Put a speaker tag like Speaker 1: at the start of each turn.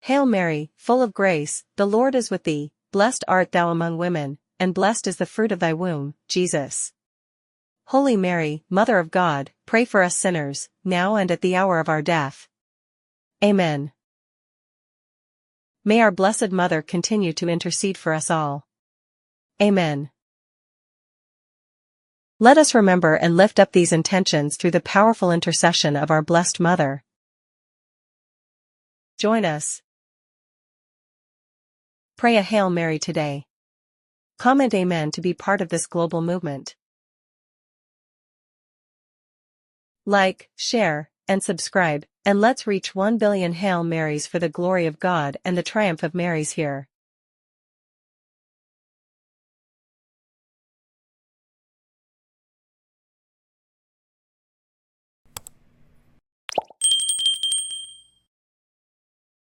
Speaker 1: Hail Mary, full of grace, the Lord is with thee, blessed art thou among women, and blessed is the fruit of thy womb, Jesus. Holy Mary, Mother of God, pray for us sinners, now and at the hour of our death. Amen. May our Blessed Mother continue to intercede for us all. Amen. Let us remember and lift up these intentions through the powerful intercession of our Blessed Mother. Join us. Pray a Hail Mary today. Comment Amen to be part of this global movement. Like, share, and subscribe, and let's reach 1 billion Hail Marys for the glory of God and the triumph of Marys here.